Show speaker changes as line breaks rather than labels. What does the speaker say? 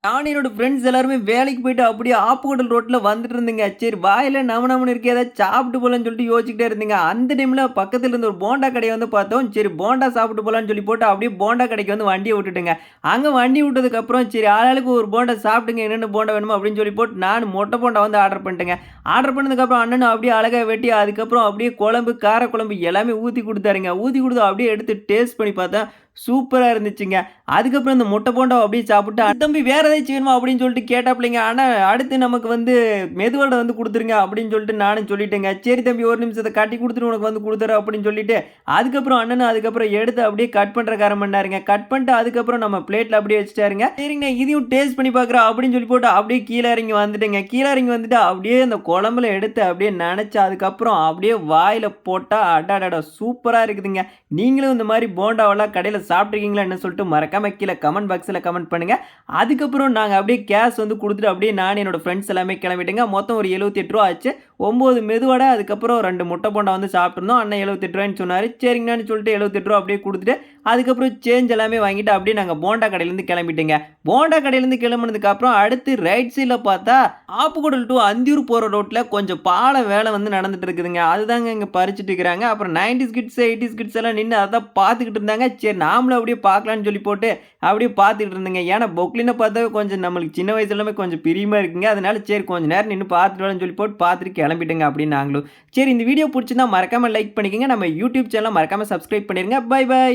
நானும் என்னோட ஃப்ரெண்ட்ஸ் எல்லாருமே வேலைக்கு போயிட்டு அப்படியே ஆப்பக்கூடல் ரோட்ல வந்துட்டு இருந்தேங்க. சரி வாயில நமனு இருக்கே ஏதாச்சும் சாப்பிட்டு போலான்னு சொல்லிட்டு யோசிச்சுக்கிட்டே இருந்தேங்க. அந்த டைம்ல பக்கத்துல இருந்த ஒரு போண்டா கடைய வந்து பார்த்தோம். சரி போண்டா சாப்பிட்டு போலான்னு சொல்லி போட்டு அப்படியே போண்டா கடைக்கு வந்து வண்டிய விட்டுட்டேங்க. அங்க வண்டி விட்டதுக்கப்புறம் சரி ஆளாளுக்கு ஒரு போண்டா சாப்பிட்டுங்க என்னென்ன போண்டா வேணுமோ அப்படின்னு சொல்லி போட்டு நானும் மொட்டை போண்டா வந்து ஆர்டர் பண்ணிட்டேங்க. ஆர்டர் பண்ணதுக்கப்புறம் அண்ணனும் அப்படியே அழகா வெட்டி அதுக்கப்புறம் அப்படியே குழம்பு, கார குழம்பு எல்லாமே ஊத்தி குடுத்தாருங்க. ஊத்தி குடுத்து அப்படியே எடுத்து டேஸ்ட் பண்ணி பார்த்தேன். சூப்பரா இருந்துச்சுங்க. அதுக்கப்புறம் இந்த முட்டை போண்டா அப்படியே சாப்பிட்டு, "தம்பி வேற ஏதாச்சும் வேணுமா?" அப்படின்னு சொல்லிட்டு கேட்டாப்லைங்க. "அண்ணா அடுத்து நமக்கு வந்து மெதுவடை வந்து குடுத்துருங்க" அப்படின்னு சொல்லிட்டு நானும் சொல்லிட்டேங்க. "சரி தம்பி ஒரு நிமிஷம் இத கட்டி குடுத்துட்டு உனக்கு வந்து குடுத்துர்றேன்" அப்படின்னு சொல்லிட்டு, அதுக்கப்புறம் அண்ணனும் அதுக்கப்புறம் எடுத்து அப்படியே கட் பண்றதுக்கு ஆரம்பிச்சாருங்க. கட் பண்ணிட்டு அதுக்கப்புறம் நம்ம பிளேட்ல அப்படியே வச்சுட்டாருங்க. சரிங்கண்ணா இதையும் டேஸ்ட் பண்ணி பார்க்குறேன் அப்படின்னு சொல்லி போட்டு அப்படியே கீழ இறங்கி வந்துட்டேங்க. கீழ இறங்கி வந்துட்டு அப்படியே அந்த குழம்புல எடுத்து அப்படியே நெனச்சு அதுக்கப்புறம் அப்படியே வாயில போட்டா அடடடா! சூப்பரா இருக்குதுங்க. நீங்களும் இந்த மாரி போண்டாவெல்லாம் கடையில சாப்பிட்டுருக்கீங்களா என்ன சொல்லிட்டு மறக்காம கீழ கமெண்ட் பாக்ஸ்ல கமெண்ட் பண்ணுங்க. அதுக்கப்புறம் நாங்க அப்படியே கேஷ் வந்து குடுத்துட்டு அப்படியே நானும் என்னோட ஃப்ரெண்ட்ஸ் எல்லாமே கிளம்பிட்டேங்க. மொத்தம் ஒரு ரூ. 78 ஆச்சு. 9 மெதுவடை அதுக்கப்புறம் 2 முட்டை போண்டா வந்து சாப்பிட்டுருந்தோம். அண்ணன் ரூ. 78 சொன்னாரு. சரிங்கண்ணான்னு சொல்லிட்டு ரூ. 78 அப்படியே குடுத்துட்டு, அதுக்கப்புறம் சேஞ்ச் எல்லாமே வாங்கிட்டு அப்படியே நாங்க போண்டா கடையிலேருந்து கிளம்பிட்டேங்க. போண்டா கடையிலேருந்து கிளம்புனதுக்கு அப்புறம் அடுத்து ரைட் சைட்ல பார்த்தா, ஆப்புக்கூடல் டூ அந்தியூர் போற ரோட்ல கொஞ்சம் பால வேலை வந்து நடந்துட்டு இருக்குதுங்க. அதுதாங்க இங்க பறிச்சுட்டு இருக்கிறாங்க. அப்புறம் 90ஸ் கிட்ஸ், 80ஸ் கிட்ஸ் எல்லாம் நின்னு அதான் பார்த்துக்கிட்டு இருந்தாங்க. சரி நாமளும் அப்படியே பார்க்கலான்னு சொல்லி போட்டு அப்படியே பார்த்துக்கிட்டு இருந்தேங்க. ஏன்னா பொக்லின பார்த்தாவே கொஞ்சம் நம்மளுக்கு சின்ன வயசுல எல்லாமே கொஞ்சம் பிரியமா இருக்குங்க. அதனால சரி கொஞ்ச நேரம் நின்னு பார்த்துட்டு வரலாம்னு சொல்லி போட்டு பார்த்துட்டு கிளம்பிட்டேங்க அப்படின்னு நாங்களும். சரி இந்த வீடியோ புடிச்சிருந்தா மறக்காம லைக் பண்ணிக்கங்க. நம்ம யூடியூப் சேனல மறக்காம சப்ஸ்கிரைப் பண்ணிருங்க. Bye by.